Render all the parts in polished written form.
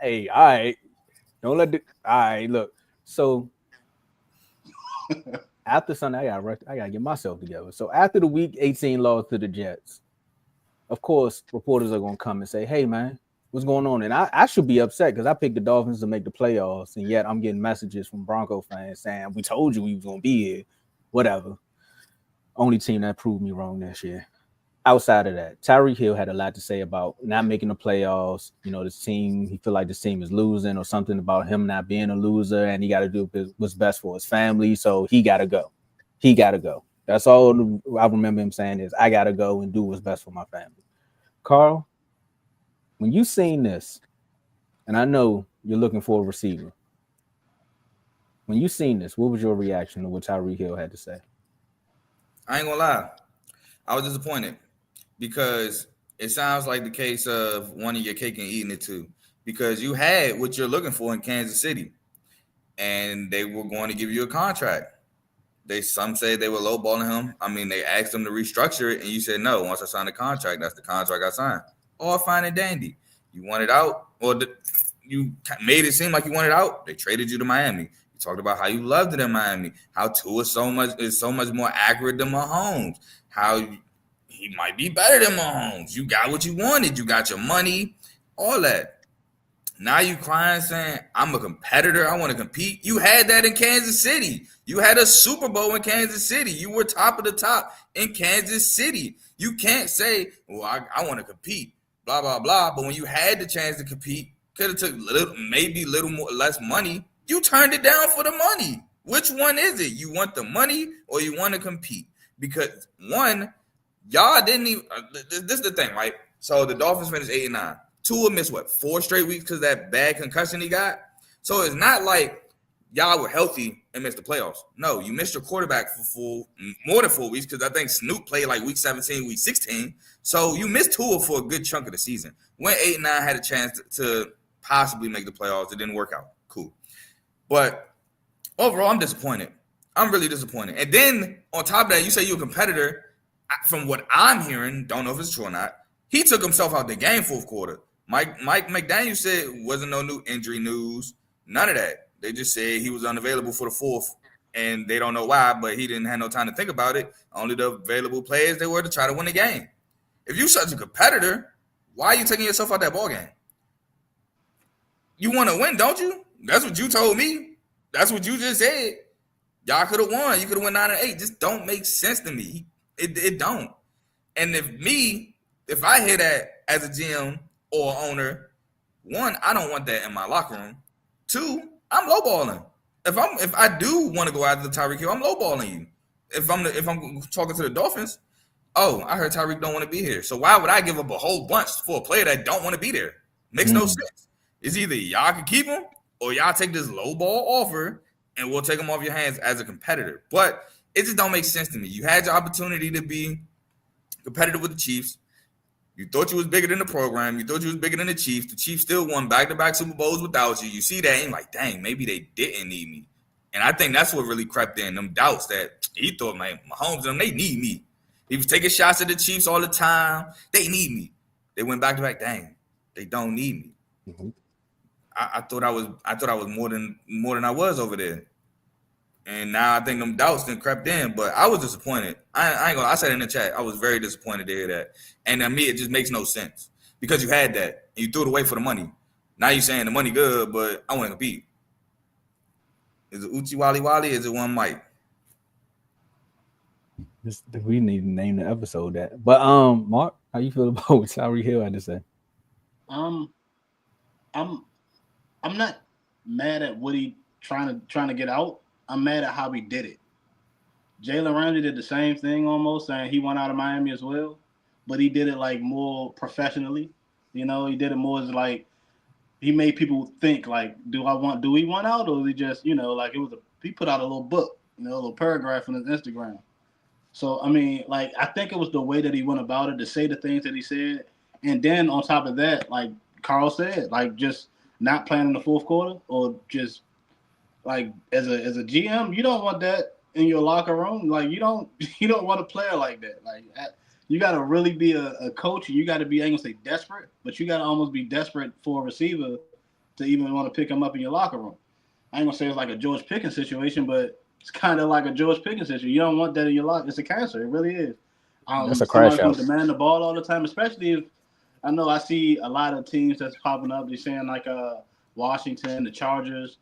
Hey, all right. Don't let the all right look. So after Sunday, I gotta get myself together. So after the week 18 loss to the Jets, of course, reporters are gonna come and say, "Hey, man, what's going on?" And I should be upset because I picked the Dolphins to make the playoffs, and yet I'm getting messages from Bronco fans saying, "We told you we was gonna be here." Whatever. Only team that proved me wrong this year. Outside of that, Tyreek Hill had a lot to say about not making the playoffs. You know, this team, he feel like this team is losing or something about him not being a loser, and he got to do what's best for his family. So he got to go. He got to go. That's all I remember him saying is, I got to go and do what's best for my family. Carl, when you seen this, and I know you're looking for a receiver, when you seen this, what was your reaction to what Tyreek Hill had to say? I ain't gonna lie. I was disappointed because it sounds like the case of wanting your cake and eating it too. Because you had what you're looking for in Kansas City, and they were going to give you a contract. Some say they were lowballing him. I mean, they asked him to restructure it, and you said no. Once I signed the contract, that's the contract I signed. All fine and dandy. You wanted out, or you made it seem like you wanted out. They traded you to Miami. You talked about how you loved it in Miami. How Tua is so much more accurate than Mahomes. How he might be better than Mahomes. You got what you wanted. You got your money. All that. Now you crying saying, I'm a competitor. I want to compete. You had that in Kansas City. You had a Super Bowl in Kansas City. You were top of the top in Kansas City. You can't say, well, I want to compete, blah, blah, blah. But when you had the chance to compete, could have took maybe little more, less money. You turned it down for the money. Which one is it? You want the money or you want to compete? Because one, y'all didn't even, this is the thing, right? So the Dolphins finished 8-9. Tua missed what 4 straight weeks because that bad concussion he got. So it's not like y'all were healthy and missed the playoffs. No, you missed your quarterback for more than 4 weeks because I think Snoop played like week 17, week 16. So you missed Tua for a good chunk of the season. Went 8-9, had a chance to possibly make the playoffs. It didn't work out. Cool. But overall, I'm disappointed. I'm really disappointed. And then on top of that, you say you're a competitor. From what I'm hearing, don't know if it's true or not, he took himself out the game fourth quarter. Mike McDaniel said wasn't no new injury news, none of that. They just said he was unavailable for the fourth, and they don't know why, but he didn't have no time to think about it. Only the available players they were to try to win the game. If you're such a competitor, why are you taking yourself out that ball game? You want to win, don't you? That's what you told me. That's what you just said. Y'all could have won. You could have won 9-8. Just don't make sense to me. It don't. And if I hear that as a GM or owner, one, I don't want that in my locker room. Two, I'm lowballing. If I do want to go after the Tyreek Hill, I'm lowballing you. If I'm talking to the Dolphins, oh, I heard Tyreek don't want to be here. So why would I give up a whole bunch for a player that don't want to be there? Makes no sense. It's either y'all can keep him or y'all take this lowball offer and we'll take him off your hands as a competitor. But it just don't make sense to me. You had your opportunity to be competitive with the Chiefs. You thought you was bigger than the program. You thought you was bigger than the Chiefs. The Chiefs still won back-to-back Super Bowls without you. You see that and you're like, dang, maybe they didn't need me. And I think that's what really crept in, them doubts that he thought, man, Mahomes and them, they need me. He was taking shots at the Chiefs all the time. They need me. They went back-to-back, dang, they don't need me. Mm-hmm. I thought I was more than I was over there. And now I think them doubts then crept in, but I was disappointed. I ain't gonna. I said in the chat, I was very disappointed to hear that. And to me, it just makes no sense because you had that and you threw it away for the money. Now you're saying the money good, but I want to compete. Is it Uchi Wally Wally? Is it one Mike? We need to name the episode that. But Mark, how you feel about what Tyreek Hill had to say? I'm not mad at what he trying to get out. I'm mad at how he did it. Jalen Ramsey did the same thing almost, saying he went out of Miami as well, but he did it like more professionally. You know, he did it more as like he made people think like, do we want out, or is he just, you know, like he put out a little book, you know, a little paragraph on his Instagram. So I mean, like I think it was the way that he went about it to say the things that he said, and then on top of that, like Carl said, like just not playing in the fourth quarter or just. Like as a GM, you don't want that in your locker room. Like you don't want a player like that. Like you got to really be a coach, and you got to be, I ain't gonna say desperate, but you got to almost be desperate for a receiver to even want to pick him up in your locker room. I ain't gonna say it's like a George Pickens situation, but it's kind of like a George Pickens situation. You don't want that in your locker. It's a cancer. It really is. That's a crash Somebody's out. gonna demand the ball all the time, especially if I know I see a lot of teams that's popping up. They're saying like Washington, the Chargers.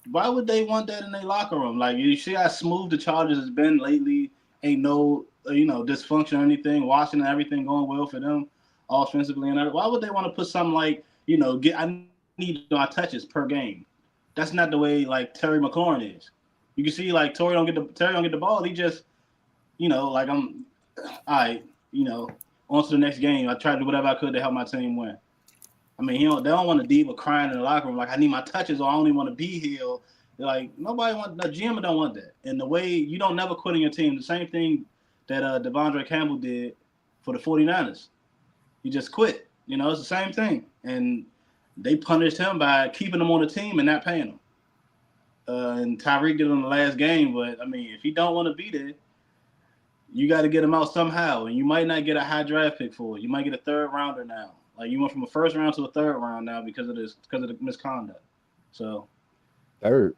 Why would they want that in their locker room? Like you see how smooth the Chargers has been lately. Ain't no dysfunction or anything. Washington, everything going well for them offensively and that. Why would they want to put something like I need my touches per game? That's not the way like Terry McLaurin is. You can see like Terry don't get the ball. He just like I'm all right. On to the next game. I tried to do whatever I could to help my team win. I mean, they don't want a diva crying in the locker room like I need my touches or I only want to be here. Like nobody want the GM don't want that. And the way you don't never quit on your team, the same thing that Devondre Campbell did for the 49ers. He just quit. It's the same thing. And they punished him by keeping him on the team and not paying him. And Tyreek did it in the last game, but I mean, if he don't want to be there, you got to get him out somehow. And you might not get a high draft pick for it. You might get a third rounder now. Like you went from a first round to a third round now because of the misconduct. So third.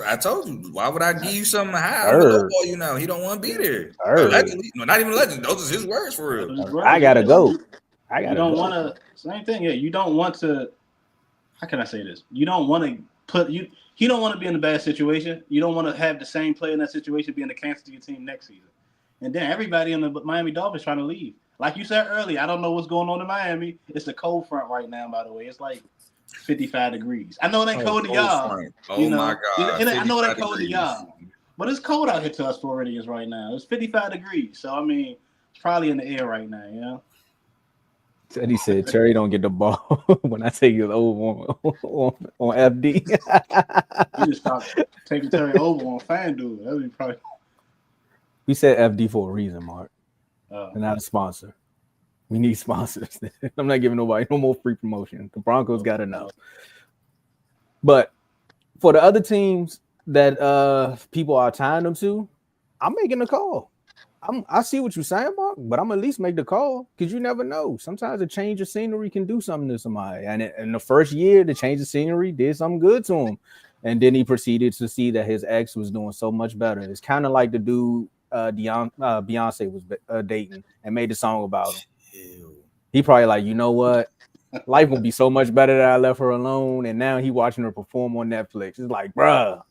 I told you. Why would I give you something high? I'm Third. lowball you now. He don't want to be there. Third. Allegedly. No, not even allegedly. Those are his words for real. I gotta go. You don't want to. Same thing. Yeah, you don't want to. How can I say this? You don't want to put you. He don't want to be in a bad situation. You don't want to have the same player in that situation being the cancer to your team next season. And then everybody in the Miami Dolphins trying to leave. Like you said earlier, I don't know what's going on in Miami. It's a cold front right now, by the way. It's like 55 degrees. I know it ain't cold to y'all. My God. And I know it ain't cold to y'all. But it's cold out here to us Floridians right now. It's 55 degrees. So, I mean, it's probably in the air right now, And he said, Terry don't get the ball when I take it over on FD. You just start taking Terry over on FanDuel. That would be probably. We said FD for a reason, Mark. And not a sponsor. We need sponsors. I'm not giving nobody no more free promotion. The Broncos got enough. But for the other teams that people are tying them to, I'm making a call. I see what you're saying, Mark, but I'm at least make the call because you never know. Sometimes a change of scenery can do something to somebody. And in the first year, the change of scenery did something good to him. And then he proceeded to see that his ex was doing so much better. It's kind of like the dude Beyonce was dating and made the song about him. He probably like, you know what? Life will be so much better that I left her alone. And now he watching her perform on Netflix. It's like, bruh, all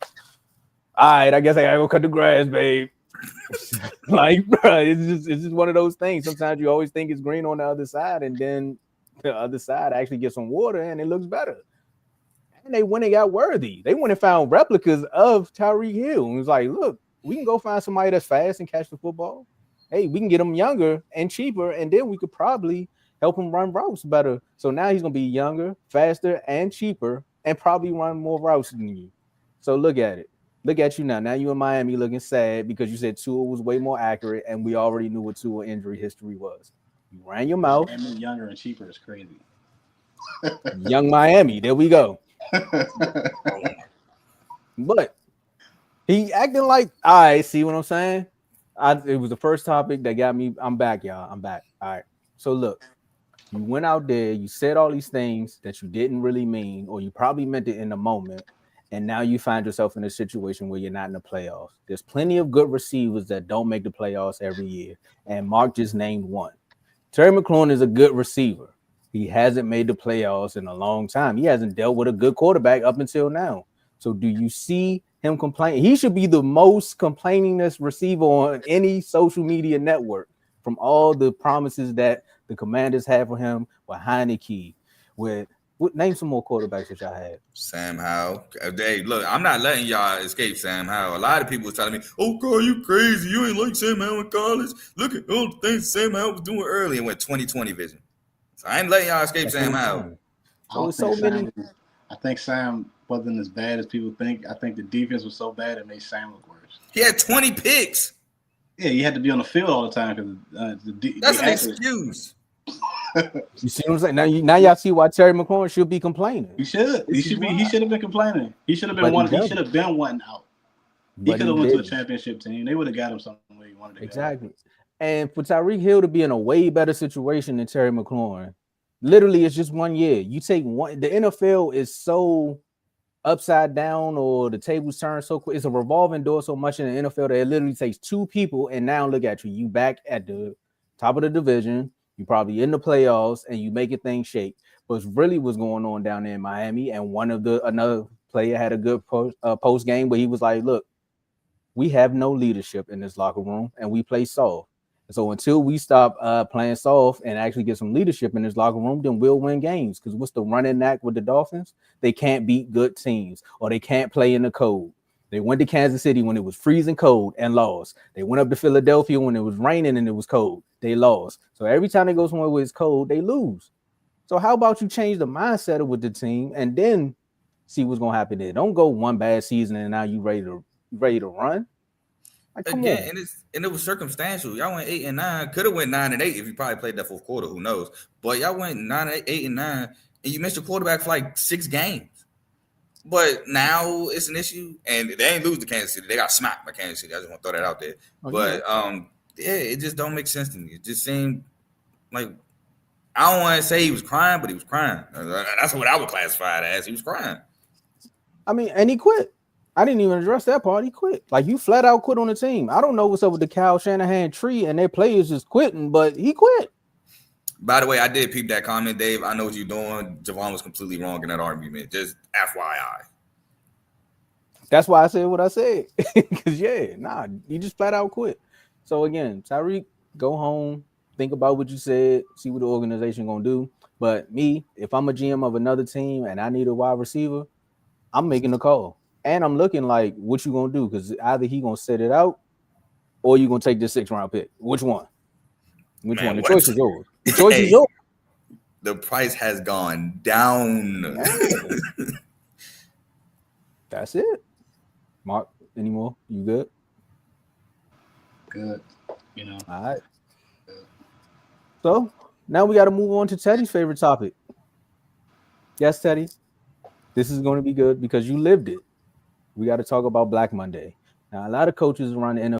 right, I guess I gotta go cut the grass, babe. Like, bruh, it's just one of those things. Sometimes you always think it's green on the other side, and then the other side actually gets some water and it looks better. And they went and got worthy. They went and found replicas of Tyreek Hill. And it was like, look, we can go find somebody that's fast and catch the football. Hey, we can get him younger and cheaper, and then we could probably help him run routes better. So now he's going to be younger, faster, and cheaper, and probably run more routes than you. So look at it. Look at you now. Now you in Miami looking sad because you said Tua was way more accurate, and we already knew what Tua injury history was. You ran your mouth. Miami younger and cheaper is crazy. Young Miami. There we go. But he acting like, all right, see what I'm saying? It was the first topic that got me. I'm back, y'all. I'm back. All right. So look, you went out there, you said all these things that you didn't really mean, or you probably meant it in the moment, and now you find yourself in a situation where you're not in the playoffs. There's plenty of good receivers that don't make the playoffs every year, and Mark just named one. Terry McLaurin is a good receiver. He hasn't made the playoffs in a long time. He hasn't dealt with a good quarterback up until now. So do you see him complain? He should be the most complainingest receiver on any social media network from all the promises that the Commanders have for him with Heineke, name some more quarterbacks that y'all had. Sam Howell. Dave, look, I'm not letting y'all escape Sam Howell. A lot of people was telling me, oh, God, you crazy. You ain't like Sam Howell in college. Look at all the things Sam Howell was doing early and went 20/20 vision. So I ain't letting y'all escape Sam Howell. I think Sam wasn't as bad as people think. I think the defense was so bad it made Sam look worse. He had 20 picks. Yeah, you had to be on the field all the time because that's an excuse. You see what I'm saying? Now y'all see why Terry McLaurin should be complaining. He should. He should have been complaining. He should have been one. He should have been one out. He could have went to a championship team. They would have got him something where he wanted to. Exactly. And for Tyreek Hill to be in a way better situation than Terry McLaurin, Literally, it's just 1 year. You take one. The NFL is so upside down, or the tables turn so quick. It's a revolving door so much in the NFL that it literally takes two people, and now look at you. You back at the top of the division. You probably in the playoffs, and you making things shake. But really, what's going on down there in Miami? And another player had a good post game, but he was like, "Look, we have no leadership in this locker room, and we play soft. So until we stop playing soft and actually get some leadership in this locker room, then we'll win games. Because what's the running act with the Dolphins? They can't beat good teams, or they can't play in the cold. They went to Kansas City when it was freezing cold and lost. They went up to Philadelphia when it was raining and it was cold. They lost. So every time they go somewhere where it's cold, they lose. So how about you change the mindset with the team and then see what's gonna happen there? Don't go one bad season and now you ready to run. Like, come Again, on. and it was circumstantial. Y'all went 8-9. Could have went 9-8 if you probably played that fourth quarter. Who knows? But y'all went 9-8 and 9, and you missed your quarterback for like 6 games. But now it's an issue, and they ain't lose to Kansas City. They got smacked by Kansas City. I just want to throw that out there. But yeah, it just don't make sense to me. It just seemed like, I don't want to say he was crying, but he was crying. That's what I would classify it as. He was crying. I mean, and he quit. I didn't even address that part. He quit. Like, you flat out quit on the team. I don't know what's up with the Kyle Shanahan tree and their players just quitting, but he quit. By the way, I did peep that comment, Dave. I know what you're doing. Javon was completely wrong in that argument. Just FYI. That's why I said what I said. Because, he just flat out quit. So, again, Tyreek, go home, think about what you said, see what the organization going to do. But me, if I'm a GM of another team and I need a wide receiver, I'm making the call. And I'm looking like, what you going to do? Because either he going to set it out or you going to take this 6th round pick. Which one? Which one? The choice is yours. The choice is yours. The price has gone down. That's it. Mark, any more? You good? Good. You know. All right. So now we got to move on to Teddy's favorite topic. Yes, Teddy. This is going to be good because you lived it. We got to talk about Black Monday. Now, a lot of coaches around the NFL